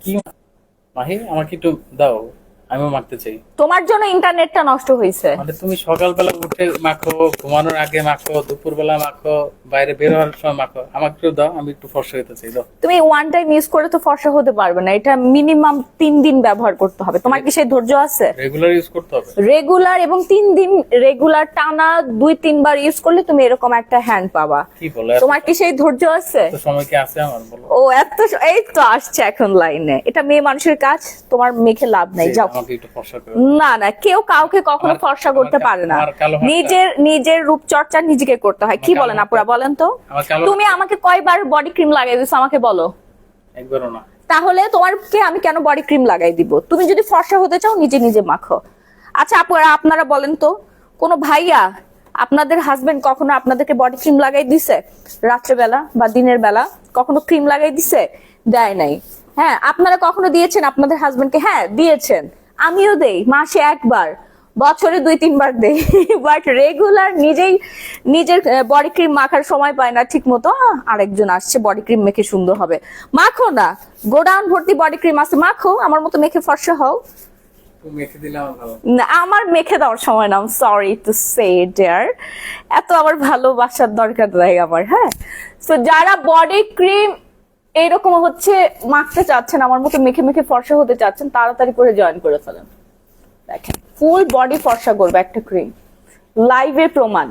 কি মাহি, আমাকে একটু দাও, আমিও মাখতে চাই। তোমার জন্য ইন্টারনেটটা নষ্ট হয়েছে। মানে তুমি সকালবেলা উঠে মাখো, ঘুমানোর আগে মাখো, দুপুরবেলা মাখো, বাইরে বের হওয়ার সময় মাখো, আমাকে একটু দাও, আমি একটু ফর্সা হতে চাই, দাও। তুমি ওয়ান টাইম ইউজ করে তো ফর্সা হতে পারবে না, এটা মিনিমাম 3 দিন ব্যবহার করতে হবে। তোমার কি সেই ধৈর্য আছে? রেগুলার ইউজ করতে হবে? রেগুলার এবং 3 দিন রেগুলার টানা 2-3 বার ইউজ করলে তুমি এরকম একটা হ্যান্ড পাবা। কি বলে, তোমার কি সেই ধৈর্য আছে? এত সময় কি আছে আমার, বলো। ও এত এই তো আসছে এখন লাইনে। এটা মেয়ে মানুষের কাজ, তোমার মেখে লাভ নাই, যাও। আমাকে একটু ফর্সা করে। না না, কেউ কাউকে কখনো ফর্সা করতে পারে না। নিজের রূপচর্চা নিজেকে করতে হয়। কি বলেন আপুরা, বলেন তো। তুমি আমাকে কয়বার বডি ক্রিম লাগাই দিছো আমাকে বলো? একবারও না। তাহলে তোমারকে আমি কেন বডি ক্রিম লাগাই দিব? তুমি যদি ফর্সা হতে চাও নিজে নিজে মাখো। আচ্ছা আপুরা, আপনারা বলেন তো, কোন ভাইয়া আপনাদের হাজবেন্ড কখনো আপনাদেরকে বডি ক্রিম লাগাই দিছে রাত্রেবেলা বা দিনের বেলা? কখনো ক্রিম লাগাই দিছে? দেয় নাই। হ্যাঁ, আপনারা কখনো দিয়েছেন আপনাদের হাজবেন্ডকে? হ্যাঁ দিয়েছেন, আমিও দেই, মাসে একবার, বছরে 2-3 বার দেই। বাট রেগুলার নিজের বডি ক্রিম মাখার সময় পায় না ঠিক মতো। আরেকজন আসছে বডি ক্রিম মেখে সুন্দর হবে। মাখো না, গোডাউন ভর্তি বডি ক্রিম আছে, মাখো, আমার মতো মেখে ফর্সা হও। মেখে দিলে আমার ভালো। না, আমার মেখে দেওয়ার সময় না, সরি টু সে ডিয়ার, এত আমার ভালোবাসার দরকার নাই আমার। হ্যাঁ, তো যারা বডি ক্রিম এইরকম হচ্ছে মাখতে চাচ্ছেন, আমার মতো মেখে মেখে ফর্সা হতে চাচ্ছেন, তাড়াতাড়ি করে জয়েন করে ফেলেন। দেখেন, ফুল বডি ফর্সা করবে একটা ক্রিম, লাইভে প্রমাণ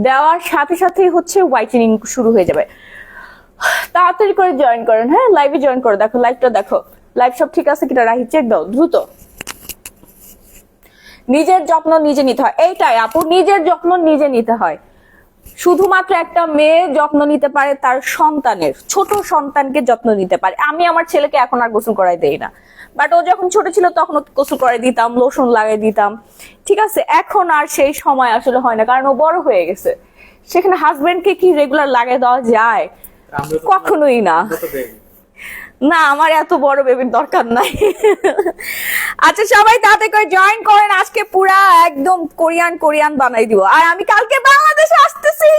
দেওয়ার সাথে সাথেই হচ্ছে হোয়াইটেনিং শুরু হয়ে যাবে। তাড়াতাড়ি করে জয়েন করেন। হ্যাঁ, লাইভে জয়েন করে দেখো, লাইভটা দেখো, লাইভ সব ঠিক আছে কিনা রাহি চেক দাও দ্রুত। নিজের যত্ন নিজে নিতে হয়, এইটাই আপু, নিজের যত্ন নিজে নিতে হয়। শুধুমাত্র একটা মেয়ে যত্ন নিতে পারে তার সন্তানের, ছোট সন্তানকে যত্ন নিতে পারে। আমি আমার ছেলেকে এখন আর গোসল করাই দেই না, বাট ও যখন ছোট ছিল তখন গোসল করাই দিতাম, লোশন লাগাই দিতাম, ঠিক আছে। এখন আর সেই সময় আসলে হয় না, কারণ ও বড় হয়ে গেছে। সেখানে হাজবেন্ডকে কি রেগুলার লাগাই দেওয়া যায়? কখনোই না। না, আমার এত বড় বেবির দরকার নাই। আচ্ছা, সবাই তাতে করে জয়েন করেন, আজকে পুরা একদম কোরিয়ান বানাই দিব। আর আমি কালকে বাংলাদেশে আসতেছি,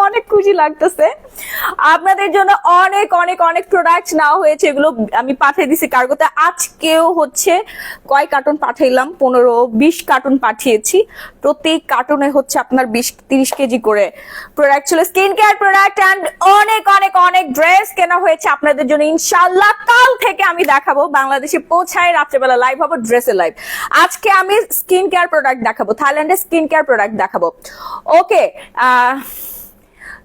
অনেক খুশি লাগতেছে। আপনাদের জন্য অনেক অনেক অনেক প্রোডাক্ট নেওয়া হয়েছে, এগুলো আমি পাঠিয়ে দিছি কার্গোতে। আজকেও হচ্ছে কয় কার্টুন পাঠাইলাম, 15-20 কার্টুন পাঠিয়েছি। প্রতি কার্টুনে হচ্ছে আপনার 20-30 কেজি করে প্রোডাক্ট ছিল, স্কিন কেয়ার প্রোডাক্ট অ্যান্ড অনেক অনেক অনেক ড্রেস কেনা হয়েছে আপনাদের জন্য। ইনশাআল্লাহ কাল থেকে আমি দেখাবো, বাংলাদেশে পৌঁছায় রাত্রেবেলা লাইভ হবো, ড্রেসে লাইভ। আজকে আমি স্কিন কেয়ার প্রোডাক্ট দেখাবো, থাইল্যান্ডের স্কিন কেয়ার প্রোডাক্ট দেখাবো। ওকে,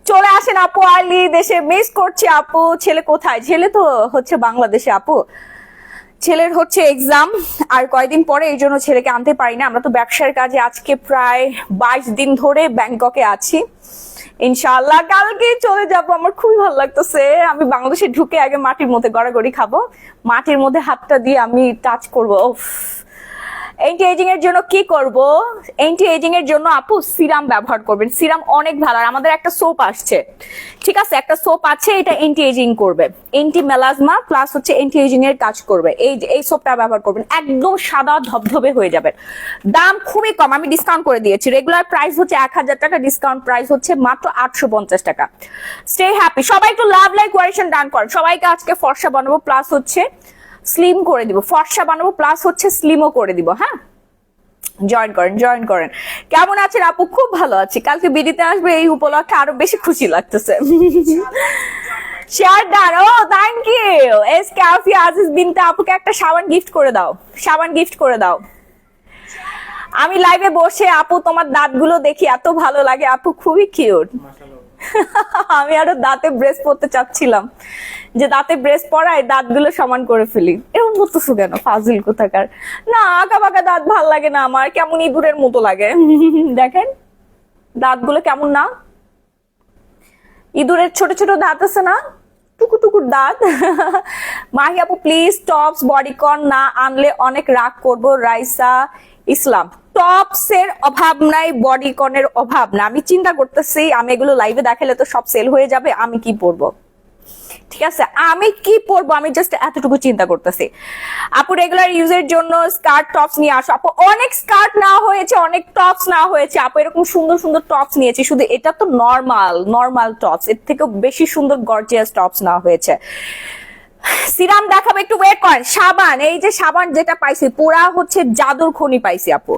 চলে আসেন আপু, আর্লি দেশে মিস করছি আপু। ছেলে কোথায়? ছেলে তো হচ্ছে বাংলাদেশে আপু, ছেলের হচ্ছে এক্সাম আর কয়দিন পরে, এই জন্য ছেলেকে আনতে পারি না। আমরা তো ব্যবসার কাজে আজকে প্রায় 22 দিন ধরে ব্যাংককে আছি। ইনশাআল্লাহ কালকে চলে যাব। আমার খুবই ভালো লাগতেছে। আমি বাংলাদেশে ঢুকে আগে মাটির মধ্যে গড়াগড়ি খাবো, মাটির মধ্যে হাতটা দিয়ে আমি টাচ করবো। অ্যান্টি এজিং এর জন্য কি করব? অ্যান্টি এজিং এর জন্য আপু সিরাম ব্যবহার করবেন। সিরাম অনেক ভালো। আর আমাদের একটা সোপ আসছে, ঠিক আছে, একটা সোপ আছে, এটা অ্যান্টি এজিং করবে, অ্যান্টি মেলাজমা প্লাস হচ্ছে অ্যান্টি এজিং এর কাজ করবে। এই সোপটা ব্যবহার করবেন, একদম সাদা ধবধবে হয়ে যাবে। দাম খুবই কম, আমি ডিসকাউন্ট করে দিয়েছি। রেগুলার প্রাইস হচ্ছে 1000 টাকা, ডিসকাউন্ট প্রাইস হচ্ছে মাত্র 850 টাকা। Stay happy. সবাই একটু লাভ লাইক কোয়ারেশন ডান করেন। সবাইকে আজকে ফর্সা বানাবো, প্লাস হচ্ছে স্লিম করে দিব। ফর্সা বানাবো প্লাস হচ্ছে স্লিমও করে দিব। হ্যাঁ, জয়েন করেন। কেমন আছেন আপু? খুব ভালো আছি। কালকে বিডিতে আসবে, এই উপলক্ষে আরো বেশি খুশি লাগতেছে। Share done. ও thank you. S Kafi Aziz Binte আপুকে একটা সাবান গিফট করে দাও, সাবান গিফট করে দাও। আমি লাইভে বসে আপু তোমার দাঁতগুলো দেখি, এত ভালো লাগে আপু, খুবই কিউট। আমি আরো দাঁতে ব্রেস পরতে চাচ্ছিলাম, যে দাঁতে ব্রেস পরাই দাঁতগুলো সমান করে ফেলি। এরকম বলতেছো কেন, ফাজিল কোথাকার। না, আঁকা বাঁকা দাঁত ভাল লাগে না আমার, কেমন ইঁদুরের মতো লাগে। দেখেন দাঁতগুলো কেমন, না ইঁদুরের ছোট ছোট দাঁত আছে না, টুকুর দাঁত। মাহি আপু প্লিজ টপস বডিকন না আনলে অনেক রাগ করবো। রাইসা ইসলাম, টপস এর অভাব নাই, বডিকনের অভাব না। আমি চিন্তা করতেছি, আমি এগুলো লাইভে দেখালে তো সব সেল হয়ে যাবে, আমি কি পরবো, ঠিক আছে, আমি কি পরবো, আমি জাস্ট এতটুকু চিন্তা করতেছি। আপু রেগুলার ইউজের জন্য স্কার্ট টপস নিয়ে আসো। আপু অনেক স্কার্ট নেওয়া হয়েছে, অনেক টপস নেওয়া হয়েছে আপু, এরকম সুন্দর সুন্দর টপস নিয়েছি। শুধু এটা তো নর্মাল টপস, এর থেকেও বেশি সুন্দর গর্জিয়াস টপস নেওয়া হয়েছে। সিরাম দেখাবো, একটু ওয়েট করেন। সাবান, এই যে সাবান যেটা পাইছি পুরা হচ্ছে জাদুর খনি পাইছি আপু।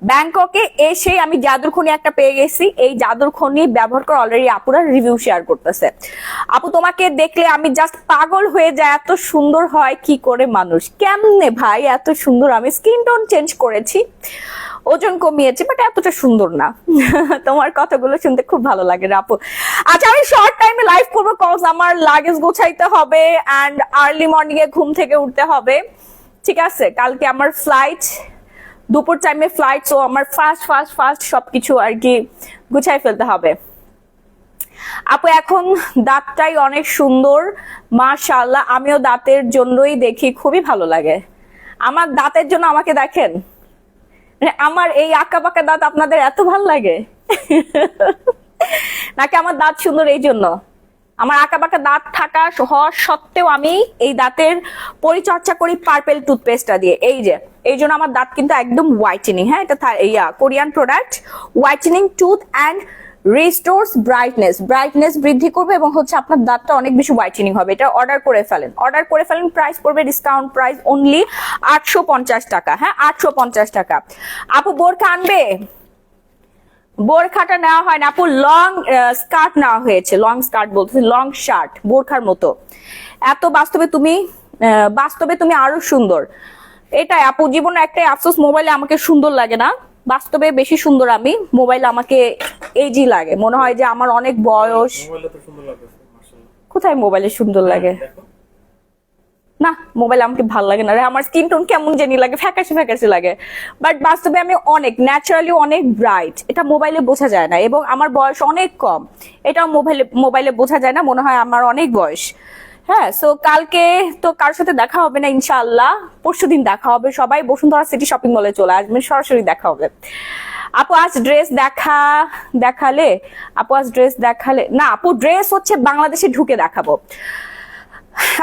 ব্যাংককে এসে আমি জাদুর খনি একটা পেয়ে গেছি। এই জাদুর খনি ব্যবহার করে অলরেডি আপুরা রিভিউ শেয়ার করতেছে। আপু তোমাকে দেখলে আমি জাস্ট পাগল হয়ে যায়, এত সুন্দর হয় কি করে মানুষ, কেমনে ভাই এত সুন্দর। আমি স্কিন টোন চেঞ্জ করেছি, ওজন কমিয়েছি, বাট এতটা সুন্দর না। তোমার কথাগুলো শুনতে খুব ভালো লাগে রে আপু। আচ্ছা আমি শর্ট টাইমে লাইভ করবো, কজ আমার লাগেজ গোছাইতে হবে অ্যান্ড আর্লি মর্নিং এ ঘুম থেকে উঠতে হবে। ঠিক আছে, কালকে আমার ফ্লাইট, দুপুর টাইমে ফ্লাইট, সো আমার ফার্স্ট সবকিছু আর কি গুছাই ফেলতে হবে। আপু এখন দাঁতটাই অনেক সুন্দর, মাশাআল্লাহ। আমিও দাঁতের জন্যই দেখি, খুবই ভালো লাগে আমার দাঁতের জন্য। আমাকে দেখেন, মানে আমার এই আঁকা বাঁকা দাঁত আপনাদের এত ভালো লাগে নাকি আমার দাঁত সুন্দর এই জন্য? আমার আঁকা বাঁকা দাঁত থাকা হওয়া সত্ত্বেও আমি এই দাঁতের পরিচর্যা করি পার্পেল টুথপেস্টটা দিয়ে। এই যে এই জন্য আমার দাঁত কিন্তু একদম হোয়াইটেনিং। হ্যাঁ, এটা Korean product, whitening tooth and restores brightness বৃদ্ধি করবে এবং হচ্ছে আপনার দাঁতটা অনেক বেশি হোয়াইটেনিং হবে। এটা অর্ডার করে ফেলেন। প্রাইস পড়বে ডিসকাউন্ট প্রাইস অনলি 850 টাকা। হ্যাঁ, 850 টাকা। আপু বোরখা আনবে? বোরখাটা নেওয়া হয় না আপু, লং স্কার্ট নেওয়া হয়েছে। লং স্কার্ট বলতেছি, লং শার্ট, বোরখার মতো। এত বাস্তবে তুমি আরো সুন্দর। এটাই আপু জীবনে একটাই আফসোস, মোবাইলে আমাকে সুন্দর লাগে না, বাস্তবে বেশি সুন্দর আমি। মোবাইলে আমাকে এজি লাগে, মনে হয় যে আমার অনেক বয়স। মোবাইলে তো সুন্দর লাগতেছে মাশাআল্লাহ। কোথায় মোবাইলে সুন্দর লাগে? দেখো না, মোবাইল আমাকে ভালো লাগে না রে, আমার স্কিন টোন কেমন জানি লাগে, ফ্যাকাশে লাগে। বাট বাস্তবে আমি অনেক ন্যাচারালি অনেক ব্রাইট, এটা মোবাইলে বোঝা যায় না। এবং আমার বয়স অনেক কম, এটাও মোবাইলে বোঝা যায় না, মনে হয় আমার অনেক বয়স। হ্যাঁ, সো কালকে তো কারোর সাথে দেখা হবে না ইনশাআল্লাহ, পরশুদিন দেখা হবে। সবাই বসুন্ধরা সিটি শপিং মলে চলে আসবেন, সরাসরি দেখা হবে। আপু আজ ড্রেস দেখালে না আপু, ড্রেস হচ্ছে বাংলাদেশে ঢুকে দেখাবো।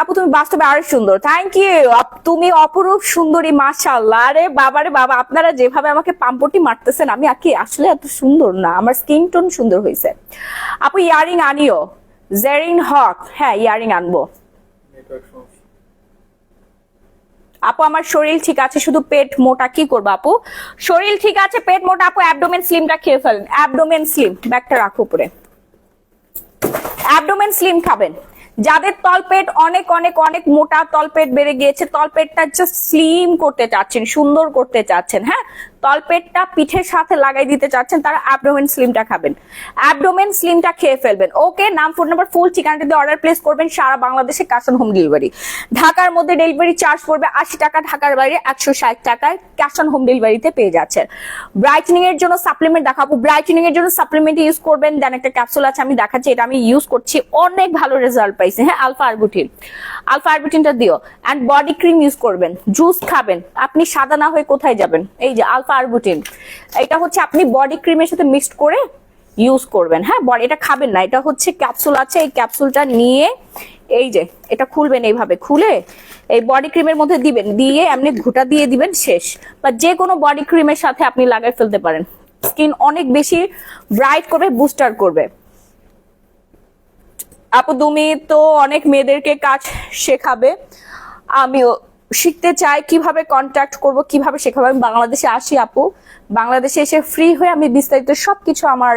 আপু তুমি বাস্তবে আরো সুন্দর, থ্যাংক ইউ। তুমি অপরূপ সুন্দরী, মাশাআল্লাহ। আরে বাবারে বাবা, আপনারা যেভাবে আমাকে পাম্পটি মারতেছেন, আমি কি আসলে এত সুন্দর না? আমার স্কিন টোন সুন্দর হয়েছে। আপু ইয়ারিং আনিও, জেরিন হক। হ্যাঁ, ইয়ারিং আনবো। নেটওয়ার্ক সমস্যা। আপু আমার শরীর ঠিক আছে, শুধু পেট মোটা। কি করবো আপু? শরীর ঠিক আছে, পেট মোটা। আপু অ্যাবডোমেন স্লিমটা খেয়ে ফেলেন। অ্যাবডোমেন স্লিম, ব্যাগটা রাখো উপরে। অ্যাবডোমেন স্লিম খাবেন। যাদের তলপেট অনেক অনেক অনেক মোটা, তলপেট বেড়ে গিয়েছে, তলপেটটা জাস্ট স্লিম করতে চাচ্ছেন, সুন্দর করতে চাচ্ছেন, হ্যাঁ, তলপেটটা পিঠের সাথে লাগাই দিতে চাচ্ছেন, তারা অ্যাবডোমেন স্লিমটা খাবেন। অ্যাবডোমেন স্লিমটা খেয়ে ফেলবেন। ওকে, নাম, ফোন নাম্বার, ফুল ঠিকানাটা দিয়ে অর্ডার প্লেস করবেন। সারা বাংলাদেশে ক্যাশ অন হোম ডেলিভারি। ঢাকার মধ্যে ডেলিভারি চার্জ পড়বে 80 টাকা, ঢাকার বাইরে 160 টাকায় ক্যাশ অন হোম ডেলিভারিতে পেয়ে যাচ্ছেন। ব্রাইটেনিং এর জন্য সাপ্লিমেন্ট দেখাবো। ব্রাইটেনিং এর জন্য সাপ্লিমেন্ট ইউজ করবেন, দেন একটা ক্যাপসুল আছে আমি দেখাচ্ছি, এটা আমি ইউজ করছি, অনেক ভালো রেজাল্ট পাইছি। হ্যাঁ, আলফা আরবুটিনটা দিও। অ্যান্ড বডি ক্রিম ইউজ করবেন, জুস খাবেন। আপনি সাদা না হয়ে কোথায় যাবেন? এই যে আলফা আরবুটিন, এটা হচ্ছে আপনি বডি ক্রিমের সাথে মিক্সড করে ইউজ করবেন। হ্যাঁ, এটা খাবেন না, এটা হচ্ছে ক্যাপসুল আছে, এই ক্যাপসুলটা নিয়ে এই যে এটা খুলবেন, এইভাবে খুলে এই বডি ক্রিমের মধ্যে দিবেন, দিয়ে এমনি ঘুটা দিয়ে দিবেন, শেষ। বা যে কোনো বডি ক্রিমের সাথে আপনি লাগাই ফেলতে পারেন, স্কিন অনেক বেশি ব্রাইট করবে, বুস্টার করবে। আপু তুমি তো অনেক মেয়েদেরকে কাজ শেখাবে, আমিও শিখতে চাই, কিভাবে কন্ট্যাক্ট করব, কিভাবে শেখাবো? আমি বাংলাদেশে আসি আপু, বাংলাদেশে এসে ফ্রি হয়ে আমি বিস্তারিত সবকিছু আমার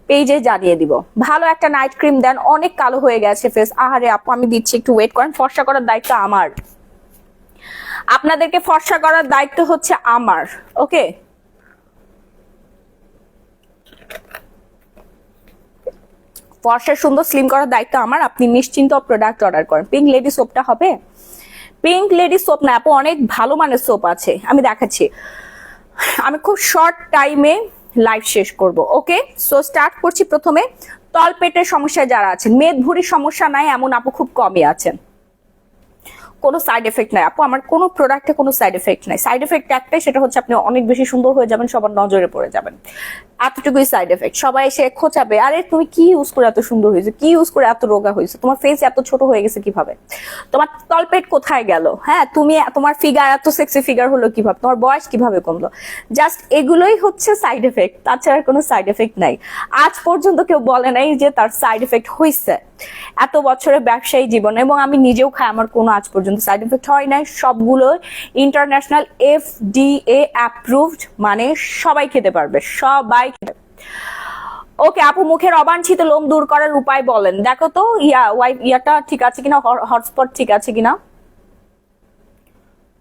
পেজে জানিয়ে দিব। ভালো একটা নাইট ক্রিম দেন, অনেক কালো হয়ে গেছে ফেস। আহারে আপু আমি দিচ্ছি, একটু ওয়েট করেন। ফর্সা করার দায়িত্ব আমার, আপনাদেরকে ফর্সা করার দায়িত্ব হচ্ছে আমার। ওকে, ফর্সা সুন্দর স্লিম করার দায়িত্ব আমার। আপনি নিশ্চিন্ত প্রোডাক্ট অর্ডার করেন। পিঙ্ক লেডি সোপটা হবে? পিঙ্ক লেডি সোপ না আপু, অনেক ভালো মানের সোপ আছে, আমি দেখাচ্ছি। আমি খুব শর্ট টাইমে লাইভ শেষ করব। ওকে, সো স্টার্ট করছি। প্রথমে তলপেটের সমস্যায় যারা আছেন, মেদ ভুঁড়ির সমস্যা নাই এমন আপু খুব কমই আছেন, কোনো সাইড এফেক্ট নাই আপু, আমার কোনো প্রোডাক্টে কোনো সাইড এফেক্ট নাই। সাইড এফেক্ট একটাই, সেটা হচ্ছে আপনি অনেক বেশি সুন্দর হয়ে যাবেন, সবার নজরে পড়ে যাবেন। এতটুকুই সাইড এফেক্ট। সবাই এসে খোঁচাবে, আরে তুমি কি ইউজ করে এত সুন্দর হয়েছে, কি ইউজ করে এত রোগা হয়েছে, তোমার ফেস এত ছোট হয়ে গেছে কিভাবে, তোমার তলপেট কোথায় গেল, হ্যাঁ তুমি তোমার ফিগার এত সেক্সি ফিগার হলো কিভাবে, তোমার বয়স কিভাবে কমলো। জাস্ট এগুলোই হচ্ছে সাইড এফেক্ট, তাছাড়া কোনো সাইড এফেক্ট নাই। আজ পর্যন্ত কেউ বলে নাই যে তার সাইড এফেক্ট হয়েছে এত বছরের ব্যবসায়ী জীবনে, এবং আমি নিজেও খাই, আমার কোনো আজ পর্যন্ত সাইড এফেক্ট হয় নাই। সবগুলো ইন্টারন্যাশনাল FDA অ্যাপ্রুভড, মানে সবাই খেতে পারবে, সবাই খেতে। ওকে আপু, মুখের অবাঞ্ছিত লোম দূর করার উপায় বলেন। দেখো তো ইয়াটা ঠিক আছে কিনা, হটস্পট ঠিক আছে কিনা,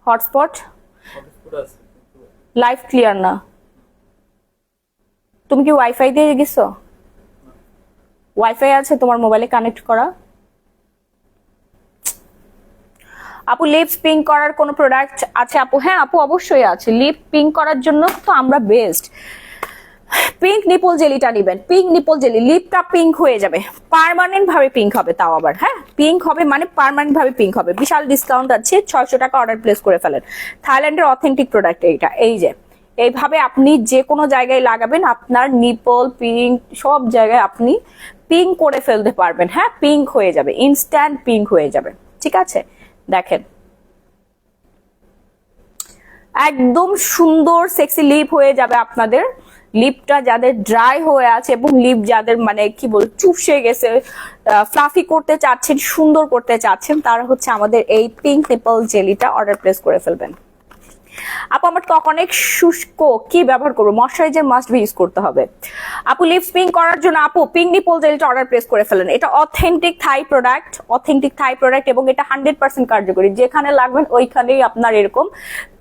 হটস্পট লাইভ ক্লিয়ার না। তুমি কি ওয়াইফাই দিয়ে গেছো? ওয়াইফাই আছে তোমার মোবাইলে কানেক্ট করা? আপু লিপস পিঙ্ক করার কোনো প্রোডাক্ট আছে আপু? হ্যাঁ আপু অবশ্যই আছে, লিপ পিঙ্ক করার জন্য তো আমরা বেস্ট। পিঙ্ক নিপল জেলিটা নিবেন, পিঙ্ক নিপল জেলি, লিপটা পিঙ্ক হয়ে যাবে, পার্মানেন্ট ভাবে পিঙ্ক হবে, তাও আবার হ্যাঁ পিঙ্ক হবে মানে পার্মানেন্ট ভাবে পিঙ্ক হবে। বিশাল ডিসকাউন্ট আছে, 600 টাকা অর্ডার প্লেস করে ফেলেন। থাইল্যান্ডের অথেন্টিক প্রোডাক্ট এইটা। এই যে এইভাবে আপনি যে কোনো জায়গায় লাগাবেন, আপনার নিপল পিঙ্ক সব জায়গায় আপনি পিঙ্ক করে ফেলতে পারবেন। হ্যাঁ পিঙ্ক হয়ে যাবে, ইনস্ট্যান্ট পিঙ্ক হয়ে যাবে। ঠিক আছে, দেখেন একদম সুন্দর সেক্সি লিপ হয়ে যাবে আপনাদের। লিপটা যাদের ড্রাই হয়ে আছে এবং লিপ যাদের মানে কি বল চুপসে গেছে, ফ্লাফি করতে চাচ্ছেন, সুন্দর করতে চাচ্ছেন, তারা হচ্ছে আমাদের এই পিঙ্ক নিপল জেলিটা অর্ডার প্লেস করে ফেলবেন। আপু আমার ত্বক অনেক শুষ্ক, কি ব্যবহার করবো? ময়শ্চারাইজার মাস্ট বি ইউজ করতে হবে। আপু লিপস পিঙ্ক করার জন্য আপু পিঙ্ক নিপল জেলটা অর্ডার প্লেস করে ফেলেন। এটা অথেন্টিক থাই প্রোডাক্ট, অথেন্টিক থাই প্রোডাক্ট, এবং এটা 100% কার্যকরী। যেখানে লাগবেন ওইখানেই আপনার এরকম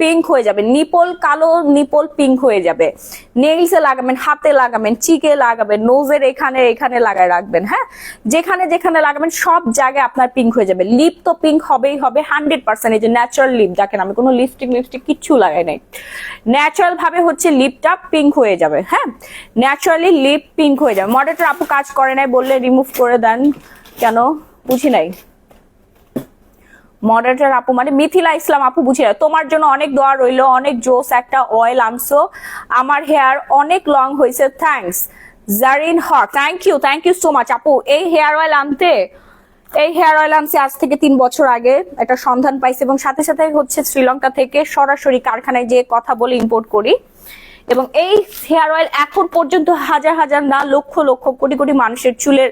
পিঙ্ক হয়ে যাবে, নিপল কালো, নিপল পিঙ্ক হয়ে যাবে। নেইলসে লাগাবেন, হাতে লাগাবেন, চিকে লাগাবেন, নোজের এখানে এখানে লাগায় রাখবেন। হ্যাঁ যেখানে যেখানে লাগাবেন সব জায়গায় আপনার পিঙ্ক হয়ে যাবে। লিপ তো পিঙ্ক হবেই হবে 100%। এই যে ন্যাচারাল লিপ, দেখেন আমি কোনো লিপস্টিক কিচ্ছু লাগাই নাই, ন্যাচারাল ভাবে হচ্ছে লিপটা পিঙ্ক হয়ে যাবে। হ্যাঁ ন্যাচারালি লিপ পিঙ্ক হয়ে যাবে। মডারেটর আপু কাজ করে নাই বললে রিমুভ করে দেন কেন, বুঝি নাই। মডারেটর আপু মানে মিথিলা ইসলাম আপু, বুঝি না। তোমার জন্য অনেক দোয়া রইলো, অনেক জোস একটা অয়েল আনছো, আমার হেয়ার অনেক লং হয়েছে, thanks. Zarin Haque, thank you so much আপু। এই হেয়ার অয়েল আনতে, এই হেয়ার অয়েল আনছি আজ থেকে 3 বছর আগে, একটা সন্ধান পাইছি, এবং সাথে সাথে হচ্ছে শ্রীলঙ্কা থেকে সরাসরি কারখানায় যে কথা বলে ইম্পোর্ট করি। এবং এই হেয়ার অয়েল এখন পর্যন্ত হাজার হাজার না লক্ষ লক্ষ কোটি কোটি মানুষের চুলের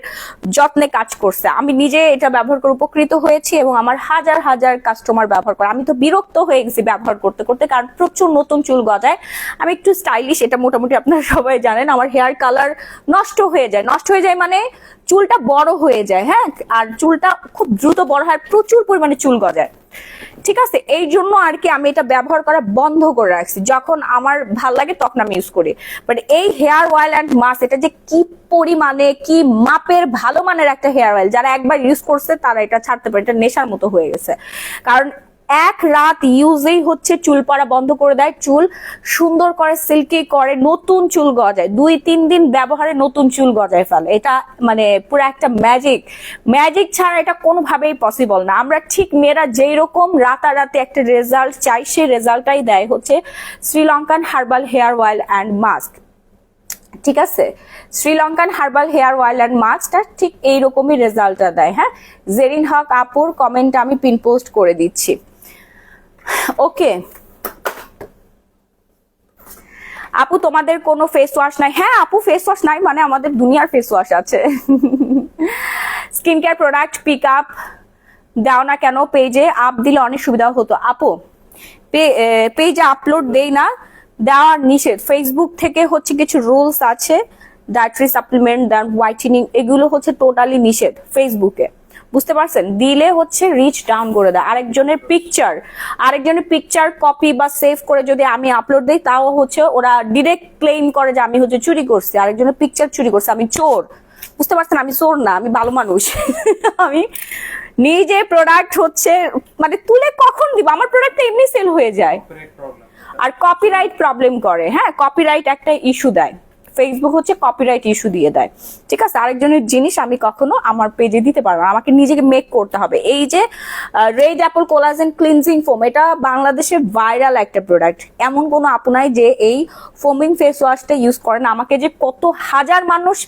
যত্নে কাজ করছে। আমি নিজে এটা ব্যবহার করে উপকৃত হয়েছি, এবং আমার হাজার হাজার কাস্টমার ব্যবহার করে। আমি তো বিরক্ত হয়ে গেছি ব্যবহার করতে করতে, কারণ প্রচুর নতুন চুল গজায়। আমি একটু স্টাইলিশ, এটা মোটামুটি আপনারা সবাই জানেন। আমার হেয়ার কালার নষ্ট হয়ে যায়, নষ্ট হয়ে যায় মানে চুলটা বড় হয়ে যায়। হ্যাঁ আর চুলটা খুব দ্রুত বড় হয়, প্রচুর পরিমাণে চুল গজায়। ঠিক আছে, এই জন্য আর কি আমি এটা ব্যবহার করা বন্ধ করে রাখছি। যখন আমার ভাল লাগে তখন আমি ইউজ করি। বাট এই হেয়ার অয়েল অ্যান্ড মাস্ক, এটা যে কি পরিমাণে কি মাপের ভালো মানের একটা হেয়ার অয়েল, যারা একবার ইউজ করছে তারা এটা ছাড়তে পারে, এটা নেশার মতো হয়ে গেছে। কারণ এক রাত ইউজেই হচ্ছে চুল পড়া বন্ধ করে দেয়, চুল সুন্দর করে সিল্কি করে, নতুন চুল গজায়। 2-3 দিন ব্যবহারে নতুন চুল গজায় ফেলে। এটা মানে পুরো একটা ম্যাজিক ছাড়া এটা কোনোভাবেই পসিবল না। আমরা ঠিক মেয়েরা যেই রকম রাতারাতি একটা রেজাল্ট চাই, সেই রেজাল্টটাই দেয় হচ্ছে Sri Lankan herbal hair oil and mask. ঠিক আছে, Sri Lankan herbal hair oil and মাস্কটা ঠিক এইরকমই রেজাল্টটা দেয়। হ্যাঁ জেরিন হক আপুর কমেন্ট আমি পিন পোস্ট করে দিচ্ছি। ওকে আপু তোমাদের কোনো ফেস ওয়াশ নাই? হ্যাঁ আপু ফেস ওয়াশ নাই মানে আমাদের দুনিয়ার ফেস ওয়াশ আছে। Skin care product pick up দাও না কেন? পেজে আপ দিলে অনেক সুবিধা হতো। আপু পেজে আপলোড দেই না, দেওয়ার নিষেধ। ফেসবুক থেকে হচ্ছে কিছু রুলস আছে, ডায়েটরি সাপ্লিমেন্ট দেন হোয়াইটেনিং, এগুলো হচ্ছে টোটালি নিষেধ ফেসবুকে, বুঝতে পারছেন? দিলে হচ্ছে রিচ ডাউন করে দেয়। আরেকজনের পিকচার কপি বা সেভ করে যদি আমি আপলোড দিই, তাও হচ্ছে ওরা ডিরেক্ট ক্লেম করে যে আমি হচ্ছে চুরি করছি, আরেকজনের পিকচার চুরি করছে, আমি চোর। বুঝতে পারছেন? আমি চোর না, আমি ভালো মানুষ। আমি নিজে প্রোডাক্ট হচ্ছে মানে তুলে কখন দিব, আমার প্রোডাক্ট এমনি সেল হয়ে যায়। আর কপিরাইট প্রবলেম করে, হ্যাঁ কপিরাইট একটা ইস্যু দেয় ফেসবুক হচ্ছে কপিরাইট ইস্যু দিয়ে দেয়, ঠিক আছে? আরেকজনের জিনিস আমি কখনো আমার পেজে দিতে পারবো না, আমাকে নিজেকে মেক করতে হবে। এই যে red apple collagen cleansing foam, এটা বাংলাদেশের ভাইরাল একটা প্রোডাক্ট। এমন কোনো আপু নাই যে এই ফোমিং ফেস ওয়াশটা ইউজ করে না। আমাকে যে কত হাজার মানুষ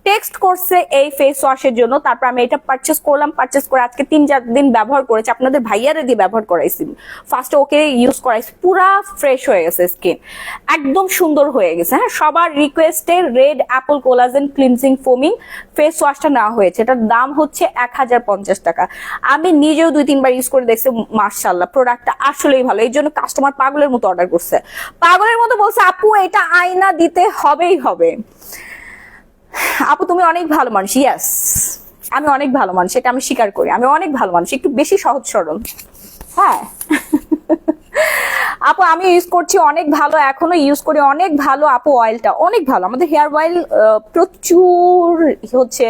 টেক্সট করছে এই ফেস ওয়াশের জন্য, তারপর আমি এটা পারচেস করলাম, পারচেস করে আজকে 3-4 দিন ব্যবহার করেছি, আপনাদের ভাইয়ারে দিয়ে ব্যবহার করাইছি, ফার্স্টে ওকে ইউজ করাইছি, পুরা ফ্রেশ হয়ে গেছে স্কিন, একদম সুন্দর হয়ে গেছে। হ্যাঁ, সবার রিকোয়েস্টে red apple collagen cleansing foaming face ওয়াশটা নেওয়া হয়েছে। এটার দাম হচ্ছে 1050 টাকা। আমি নিজেও 2-3 বার ইউজ করে দেখছি, মাশাআল্লাহ প্রোডাক্টটা আসলেই ভালো। এই জন্য কাস্টমার পাগলের মতো অর্ডার করছে, পাগলের মতো বলছে আপু এটা আয়না দিতে হবেই হবে। আপু তুমি অনেক ভালো মানুষ, ইয়াস আমি অনেক ভালো মানুষ, এটা আমি স্বীকার করি, আমি অনেক ভালো মানুষ, একটু বেশি সহজ সরল। হ্যাঁ আপু আমি ইউজ করছি অনেক ভালো, এখনো ইউজ করি অনেক ভালো আপু, অয়েলটা অনেক ভালো। আমাদের হেয়ার অয়েল প্রচুর হচ্ছে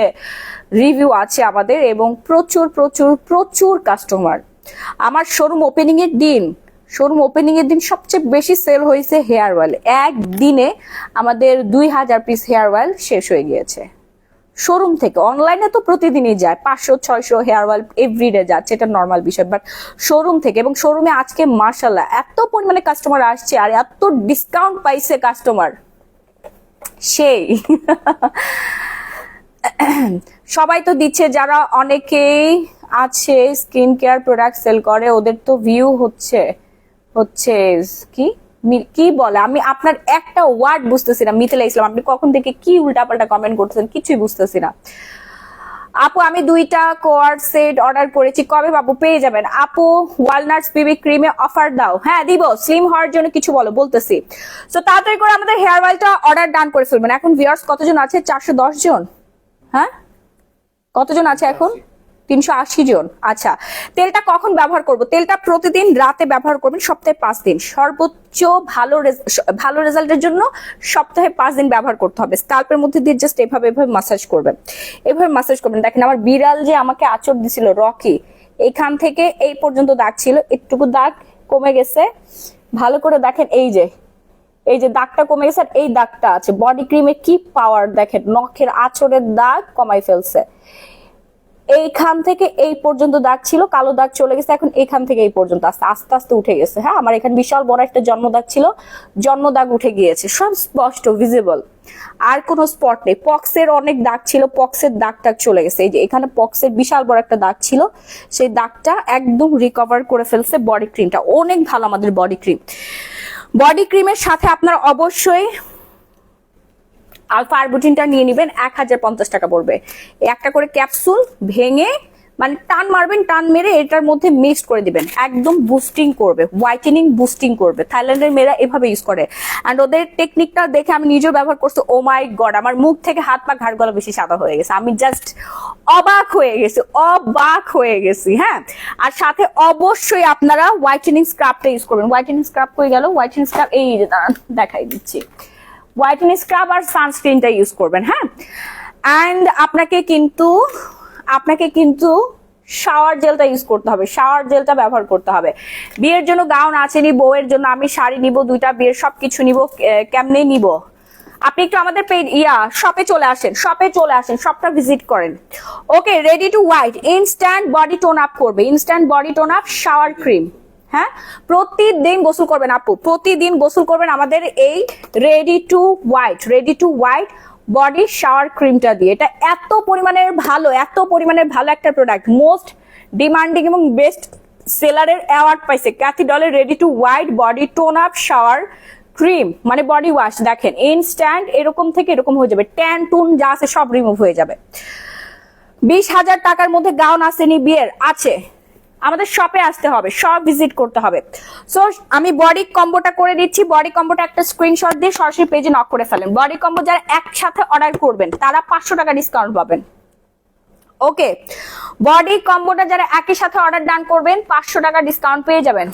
রিভিউ আছে আমাদের, এবং প্রচুর প্রচুর প্রচুর কাস্টমার। আমার শোরুম ওপেনিং এর দিন সবচেয়ে বেশি সেল হয়েছে হেয়ার অয়েল। একদিনে আমাদের 2000 পিস হেয়ার অয়েল শেষ হয়ে গিয়েছে শোরুম থেকে। অনলাইনে তো প্রতিদিনই যায় 500-600 হেয়ার অয়েল এভরিডে যাচ্ছে, এটা নর্মাল বিষয়, বাট শোরুম থেকে, এবং শোরুমে আজকে মাশাআল্লাহ এত পরিমাণে কাস্টমার আসছে আর এত ডিসকাউন্ট পাইছে কাস্টমার, সেই সবাই তো দিচ্ছে, যারা অনেকেই আছে স্কিন কেয়ার প্রোডাক্ট সেল করে, ওদের তো ভিউ হচ্ছে কি বলে, আমি আপনার একটা ওয়ার্ড বুঝতেছি না মিথিলা ইসলাম, আপনি কখন থেকে কি উল্টাপাল্টা কমেন্ট করতেছেন কিছুই বুঝতেছি না। আপু আমি 2টা কোয়ার্ড সেট অর্ডার করেছি, কবে বাবু পেয়ে যাবেন? আপু ওয়ালনাটস বিবি ক্রিমে অফার দাও। হ্যাঁ দিব, স্লিম হওয়ার জন্য কিছু বলতেছি। তো তাড়াতাড়ি করে আমাদের হেয়ার অয়েলটা অর্ডার ডান করে ফেলবেন। এখন ভিউয়ার্স কতজন আছে? 410 জন। হ্যাঁ কতজন আছে এখন? 380 জন। আচ্ছা, তেলটা কখন ব্যবহার করব? তেলটা প্রতিদিন রাতে ব্যবহার করবেন, সপ্তাহে 5 দিন। সর্বোচ্চ ভালো রেজাল্টের জন্য সপ্তাহে 5 দিন ব্যবহার করতে হবে। স্কাল্পের মধ্যে দিয়ে জাস্ট এভাবে মাসাজ করবেন, দেখেন আমার বিড়াল যে আমাকে আঁচড় দিছিল রকি, এইখান থেকে এই পর্যন্ত দাগ ছিল, একটুকু দাগ কমে গেছে। ভালো করে দেখেন, এই যে দাগটা কমে গেছে, আর এই দাগটা আছে। বডি ক্রিমে কি পাওয়ার দেখেন, নখের আঁচড়ের দাগ কমাই ফেলছে। এইখান থেকে এই পর্যন্ত দাগ ছিল, কালো দাগ চলে গেছে, এখন এখান থেকে এই পর্যন্ত আস্তে আস্তে উঠে গেছে। হ্যাঁ, আমার এখানে বিশাল বড় একটা জন্ম দাগ ছিল, জন্ম দাগ উঠে গিয়েছে, সব স্পষ্ট ভিজিবল, আর কোনো স্পট নেই। পক্সের অনেক দাগ ছিল, পক্সের দাগটা চলে গেছে। এই যে এখানে পক্সের বিশাল বড় একটা দাগ ছিল, সেই দাগটা একদম রিকভার করে ফেলছে বডি ক্রিমটা। অনেক ভালো আমাদের বডি ক্রিম। বডি ক্রিমের সাথে আপনারা অবশ্যই আলফা আরবুটিনটা নিয়ে নেবেন, 1050 টাকা পড়বে। একটা করে ক্যাপসুল ভেঙে মানে টান মারবেন, টান মেরে এটার মধ্যে মিক্সড করে দিবেন, একদম বুস্টিং করবে, হোয়াইটেনিং বুস্টিং করবে। থাইল্যান্ডের মেয়েরা এভাবে ইউজ করে, অ্যান্ড ওদের টেকনিকটা দেখে আমি নিজেও ব্যবহার করছি। ও মাই গড, আমার মুখ থেকে হাত পা ঘাড় গলা বেশি সাদা হয়ে গেছে, আমি জাস্ট অবাক হয়ে গেছি। হ্যাঁ, আর সাথে অবশ্যই আপনারা হোয়াইটেনিং স্ক্রাবটা ইউজ করবেন। হোয়াইটেনিং স্ক্রাব কই গেল? হোয়াইটেনিং স্ক্রাব এই যে দাঁড়ান দেখাই দিচ্ছি, হোয়াইটেনিং স্ক্রাব আর সানস্ক্রিনটা ইউজ করবেন। হ্যাঁ, অ্যান্ড আপনাকে কিন্তু শাওয়ার জেলটা ইউজ করতে হবে, শাওয়ার জেলটা ব্যবহার করতে হবে। বিয়ের জন্য গাউন আছে নি, বউয়ের জন্য আমি শাড়ি নিব, 2টা বিয়ের সবকিছু নিব, কেমনে নিব? আপনি একটু আমাদের শপে চলে আসেন, শপটা ভিজিট করেন। Okay, ready to white instant body tone up করবে, instant body tone up shower cream. হ্যাঁ, প্রতিদিন গোসল করবেন আপু, প্রতিদিন গোসল করবেন আমাদের এই ready to white body shower ক্রিমটা দিয়ে। এটা এত পরিমাণের ভালো একটা প্রোডাক্ট, মোস্ট ডিমান্ডিং এবং বেস্ট সেলারের অ্যাওয়ার্ড পাইছে ক্যাথি ডলের ready to white body tone up shower cream, মানে বডি ওয়াশ। দেখেন ইনস্ট্যান্ট এরকম থেকে এরকম হয়ে যাবে, ট্যান টুন যা আছে সব রিমুভ হয়ে যাবে। 20,000 টাকার মধ্যে গাউন আসেনি বিয়ের আছে, আমাদের শপে আসতে হবে, সব ভিজিট করতে হবে। সো আমি বডি কম্বোটা করে দিচ্ছি, বডি কম্বোটা একটা স্ক্রিনশট দিয়ে সরাসরি পেজে নক করে ফেলেন। বডি কম্বো যারা একসাথে অর্ডার করবেন তারা 500 টাকা ডিসকাউন্ট পাবেন। ওকে, বডি কম্বোটা যারা একই সাথে অর্ডার ডান করবেন 500 টাকা ডিসকাউন্ট পেয়ে যাবেন।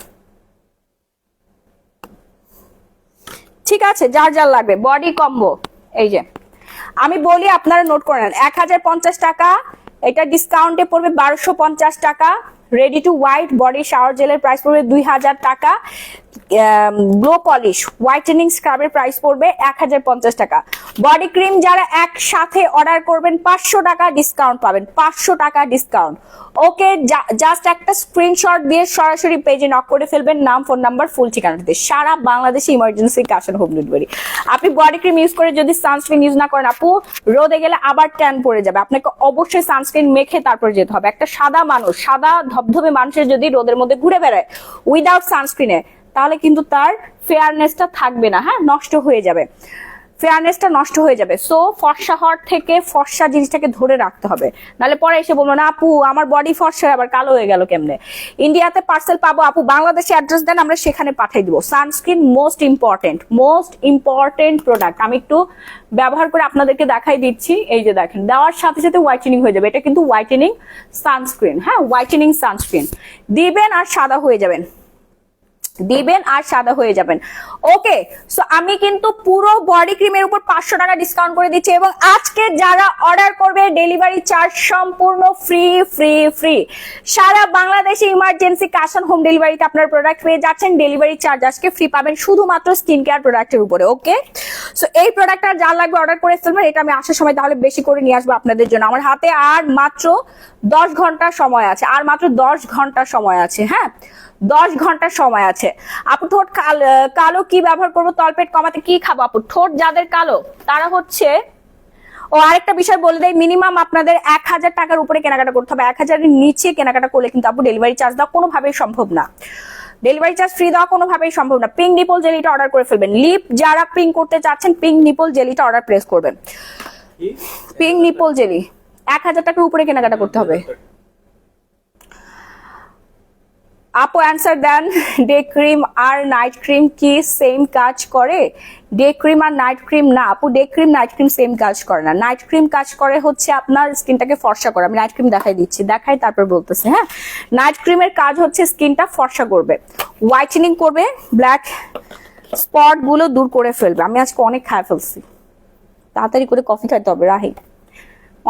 ঠিক আছে, যার যার লাগবে বডি কম্বো, এই যে আমি বলি আপনারা নোট করে নেন, 1050 টাকা, এটা ডিসকাউন্টে পড়বে 1250 টাকা। Ready to white body shower জেলের প্রাইস পড়বে 2000 টাকা। গ্লো পলিশ হোয়াইটেনিং স্ক্রাবের প্রাইস পড়বে 1050 টাকা। বডি ক্রিম যারা একসাথে অর্ডার করবেন 500 টাকা ডিসকাউন্ট পাবেন, 500 টাকা ডিসকাউন্ট। ওকে, জাস্ট একটা স্ক্রিনশট দিয়ে সরাসরি পেজে নক করে ফেলবেন, নাম, ফোন নাম্বার, ফুল ঠিকানা দিয়ে। সারা বাংলাদেশে emergency cash on home delivery. আপনি বডি ক্রিম ইউজ করে যদি সানস্ক্রিন ইউজ না করেন আপু, রোদে গেলে আবার ট্যান পড়ে যাবে। আপনাকে অবশ্যই সানস্ক্রিন মেখে তারপর যেতে হবে। একটা সাদা মানুষ, সাদা ধবধবে মানুষের যদি রোদের মধ্যে ঘুরে বেড়ায় উইদাউট সানস্ক্রিনে, তাহলে কিন্তু তার ফেয়ারনেসটা থাকবে না, হ্যাঁ, নষ্ট হয়ে যাবে, ফেয়ারনেসটা নষ্ট হয়ে যাবে। সো ফর্সা হওয়ার থেকে ফর্সা জিনিসটাকে ধরে রাখতে হবে, নাহলে পরে এসে বলবো না আপু আমার বডি ফর্সা আবার কালো হয়ে গেল কেমনে। ইন্ডিয়াতে পার্সেল পাবো আপু, বাংলাদেশে অ্যাড্রেস দেন, আমরা সেখানে পাঠিয়ে দিব। Sunscreen most important product. আমি একটু ব্যবহার করে আপনাদেরকে দেখাই দিচ্ছি। এই যে দেখেন, দেওয়ার সাথে সাথে হোয়াইটেনিং হয়ে যাবে। এটা কিন্তু হোয়াইটেনিং সানস্ক্রিন, হ্যাঁ, হোয়াইটেনিং সানস্ক্রিন। দিবেন আর সাদা হয়ে যাবেন, দিবেন আর সাদা হয়ে যাবেন। ওকে, সো আমি কিন্তু পুরো বডি ক্রিমের উপর 500 টাকা ডিসকাউন্ট করে দিচ্ছি, এবং আজকে যারা অর্ডার করবে ডেলিভারি চার্জ সম্পূর্ণ ফ্রি ফ্রি ফ্রি। সারা বাংলাদেশে ইমার্জেন্সি ক্যাশ অন হোম ডেলিভারিতে আপনার প্রোডাক্ট পেয়ে যাচ্ছেন, ডেলিভারি চার্জ আজকে ফ্রি পাবেন শুধুমাত্র স্কিন কেয়ার প্রোডাক্টের উপরে। ওকে, সো এই প্রোডাক্টটা যা লাগবে অর্ডার করে ফেলবেন। এটা আমি আসার সময় তাহলে বেশি করে নিয়ে আসবো আপনাদের জন্য। আমার হাতে আর মাত্র 10 ঘন্টা সময় আছে, আর মাত্র 10 ঘন্টা সময় আছে, হ্যাঁ, 10 ঘন্টা সময় আছে। আপু ঠোঁট কালো কি ব্যবহার করবো তলপেট কমাতে, কি খাবো আপু? ঠোঁট যাদের কালো তারা হচ্ছে, ও আরেকটা বিষয় বলে দেয়, মিনিমাম আপনাদের 1000 টাকার উপরে কেনাকাটা করতে হবে। 1000 এর নিচে কেনাকাটা করলে কিন্তু আপু ডেলিভারি চার্জ দেওয়া কোনোভাবেই সম্ভব না, ডেলিভারি চার্জ ফ্রি দেওয়া কোনোভাবেই সম্ভব না। পিঙ্ক নিপল জেলিটা অর্ডার করে ফেলবেন। লিপ যারা পিঙ্ক করতে চাচ্ছেন, পিঙ্ক নিপল জেলিটা অর্ডার প্লেস করবেন। পিঙ্ক নিপল জেলি 1000 টাকার উপরে কেনাকাটা করতে হবে। আপু অ্যান্সার দেন, ডে ক্রিম আর নাইট ক্রিম কি সেম কাজ করে? ডে ক্রিম আর নাইট ক্রিম না আপু, day cream night cream same কাজ করে না। নাইট ক্রিম কাজ করে হচ্ছে আপনার স্কিনটাকে ফর্সা করে। আমি নাইট ক্রিম দেখাই দিচ্ছি, দেখাই তারপর বলতেছি, হ্যাঁ। নাইট ক্রিমের কাজ হচ্ছে স্কিনটা ফর্সা করবে, হোয়াইটেনিং করবে, ব্ল্যাক স্পট গুলো দূর করে ফেলবে। আমি আজকে অনেক খায় ফেলছি, তাড়াতাড়ি করে কফি খাইতে হবে। রাহি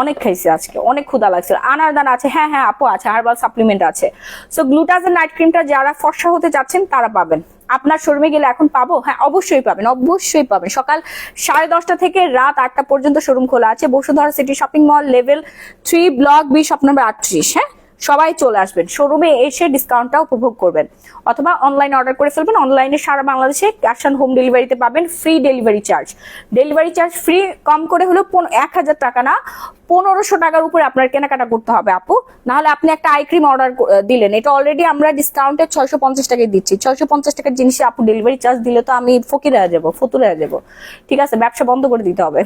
অনেক খাইছি আজকে, অনেক ক্ষুধা লাগছে। আনারদানা আছে, হ্যাঁ হ্যাঁ আপু আছে, হার্বাল সাপ্লিমেন্ট আছে। সো গ্লুটাজেন নাইট ক্রিমটা যারা ফর্সা হতে যাচ্ছেন তারা পাবেন। আপনার শোরুমে গেলে এখন পাবো? হ্যাঁ অবশ্যই পাবেন, অবশ্যই পাবেন। সকাল 10:30 থেকে রাত 8টা পর্যন্ত শোরুম খোলা আছে। Bashundhara city shopping mall, level 3, block B, shop number 38, হ্যাঁ। সবাই চলে আসবেন, শোরুমে এসে ডিসকাউন্টটা উপভোগ করবেন, অথবা অনলাইনে অর্ডার করে ফেলবেন। অনলাইনে সারা বাংলাদেশে ক্যাশ অন হোম ডেলিভারিতে পাবেন free delivery charge. Delivery charge free, কম করে হলেও 1000 টাকা না, 1500 টাকার উপরে আপনার কেনাকাটা করতে হবে আপু। নাহলে আপনি একটা আই ক্রিম অর্ডার দিলেন, এটা অলরেডি আমরা ডিসকাউন্টে 650 টাকায় দিচ্ছি। 650 টাকার জিনিসে আপু ডেলিভারি চার্জ দিলে তো আমি ফকির হয়ে যাবো, ফতুর হয়ে যাবো। ঠিক আছে, ব্যবসা বন্ধ করে দিতে হবে।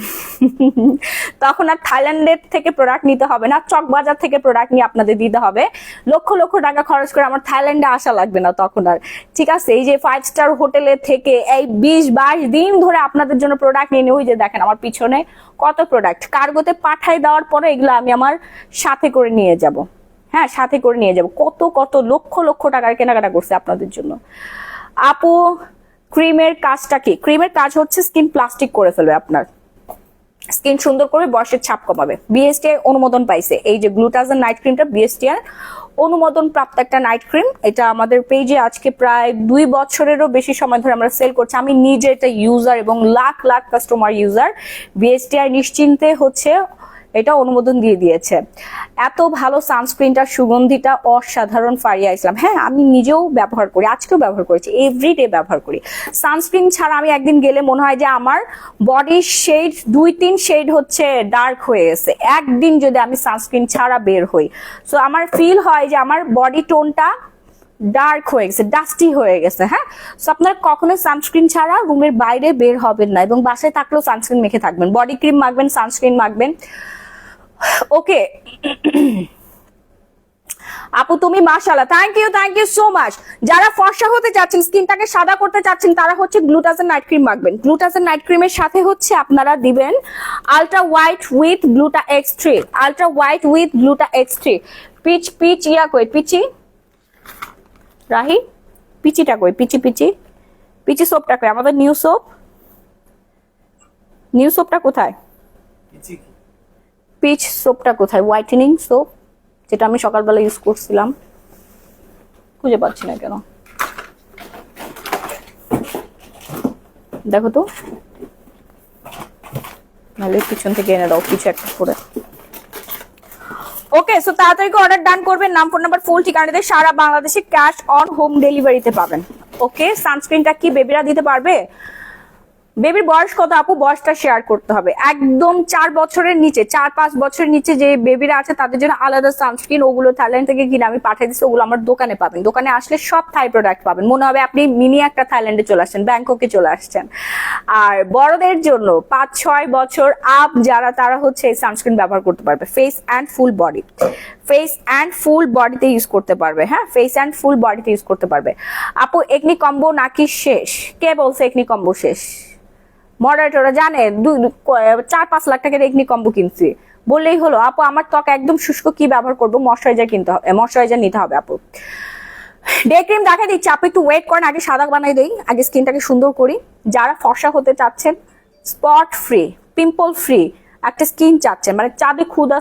তখন আর থাইল্যান্ডের থেকে প্রোডাক্ট নিতে হবে না, চকবাজার থেকে প্রোডাক্ট নিয়ে আপনাদের দিতে হবে। লক্ষ লক্ষ টাকা খরচ করে আমার থাইল্যান্ডে আসা লাগবে না তখন আর। ঠিক আছে, এই যে 5 স্টার হোটেলে থেকে এই 20-22 দিন ধরে আপনাদের জন্য প্রোডাক্ট নিয়ে ওই যে দেখেন আমার পিছনে কত প্রোডাক্ট কার্গোতে পাঠাই দেওয়ার পরে এগুলো আমি আমার সাথে করে নিয়ে যাব, হ্যাঁ, সাথে করে নিয়ে যাব। কত কত লক্ষ লক্ষ টাকার কেনাকাটা করছে আপনাদের জন্য। আপু ক্রিমের কাজটা কি? ক্রিমের কাজ হচ্ছে স্কিন প্লাস্টিক করে ফেলবে, আপনার স্কিন সুন্দর করে, বয়সের ছাপ কমাবে। বিএসটিআই অনুমোদন পাইছে এই যে গ্লুটাজেন নাইট ক্রিমটা, বিএসটিআই অনুমোদন প্রাপ্ত একটা নাইট ক্রিম। এটা আমাদের পেজে আজকে প্রায় 2 বছরেরও বেশি সময় ধরে আমরা সেল করছি। আমি নিজে এটা ইউজার এবং lakh lakh customer user. BSTI নিশ্চিন্তে হচ্ছে এটা অনুমোদন দিয়ে দিয়েছে। এত ভালো সানস্ক্রিনটার সুগন্ধিটা অসাধারণ। ফারিয়া ইসলাম, হ্যাঁ আমি নিজেও ব্যবহার করি, আজকেও ব্যবহার করেছি, এভরিডে ব্যবহার করি। সানস্ক্রিন ছাড়া আমি একদিন গেলে মনে হয় যে আমার বডির শেড 2-3 শেড হচ্ছে ডার্ক হয়ে গেছে, একদিন যদি আমি সানস্ক্রিন ছাড়া বের হই। সো আমার ফিল হয় যে আমার বডি টোনটা ডার্ক হয়ে গেছে, ডাস্টি হয়ে গেছে, হ্যাঁ। সো আপনারা কখনো সানস্ক্রিন ছাড়া রুমের বাইরে বের হবেন না, এবং বাসায় থাকলেও সানস্ক্রিন মেখে থাকবেন, বডি ক্রিম মাখবেন, সানস্ক্রিন মাখবেন। ওকে আপু তুমি মাশাআল্লাহ, থ্যাংক ইউ সো মাচ। যারা ফর্সা হতে চাচ্ছেন, স্কিনটাকে সাদা করতে চাচ্ছেন, তারা হচ্ছে গ্লুটাজেন নাইট ক্রিম মাখবেন। গ্লুটাজেন নাইট ক্রিমের সাথে হচ্ছে আপনারা দিবেন ultra white with gluta X3, ultra white with gluta X3। পিচ ইয়া কই পিচি রাহি, পিচিটা কই, পিচি সোপটা কই, আমাদের নিউ সোপটা কোথায়? পিচ সোপটা কোথায়? হোয়াইটেনিং সোপ যেটা আমি সকালবেলা ইউজ করছিলাম। খুঁজে পাচ্ছি না কেন, দেখো তো, নাহলে পিছন থেকে এনে দাও কিছু একটা করে। ওকে, সো তাড়াতাড়ি অর্ডার ডান করবেন, নাম, ফোন নাম্বার, ফুল ঠিকানা দিয়ে সারা বাংলাদেশে ক্যাশ অন হোম ডেলিভারিতে পাবেন। ওকে, সানস্ক্রিনটা কি বেবিরা দিতে পারবে? বেবির বয়স কত আপু? বয়সটা শেয়ার করতে হবে। একদম 4 বছরের নিচে, 4-5 বছরের নিচে যে বেবিরা আছে তাদের জন্য আলাদা সানস্ক্রিন, ওগুলো থাইল্যান্ড থেকে কিনে আমি পাঠিয়ে দিচ্ছি, ওগুলো আমার দোকানে পাবেন। দোকানে আসলে সব থাই প্রোডাক্ট পাবেন, মনে হবে আপনি মিনি একটা থাইল্যান্ডে চলে আসছেন, ব্যাংককে চলে আসছেন। আর বড়দের জন্য 5-6 বছর আপ যারা, তারা হচ্ছে এই সানস্ক্রিন ব্যবহার করতে পারবে। Face and full body, face and full বডিতে ইউজ করতে পারবে। হ্যাঁ, ফেস অ্যান্ড ফুল বডিতে ইউজ করতে পারবে। আপু একনি কম্বো নাকি শেষ? কে বলছে একনি কম্বো শেষ? মডারেটররা জানে 4-5 লাখ টাকার একনি কম্বো কিনছি বললেই হলো। আপু আমার ত্বক একদম শুষ্ক, কি ব্যবহার করবো? ময়শ্চারাইজার কিনতে হবে, ময়শ্চারাইজার নিতে হবে আপু। ডে ক্রিম দেখা দিচ্ছি, আপু একটু ওয়েট করেন, আগে সাদা বানাই দেই, আগে স্কিনটাকে সুন্দর করি। যারা ফর্সা হতে চাচ্ছেন, স্পট ফ্রি, পিম্পল ফ্রি একটা স্কিন চাচ্ছেন, মানে চাঁদে ক্ষুধা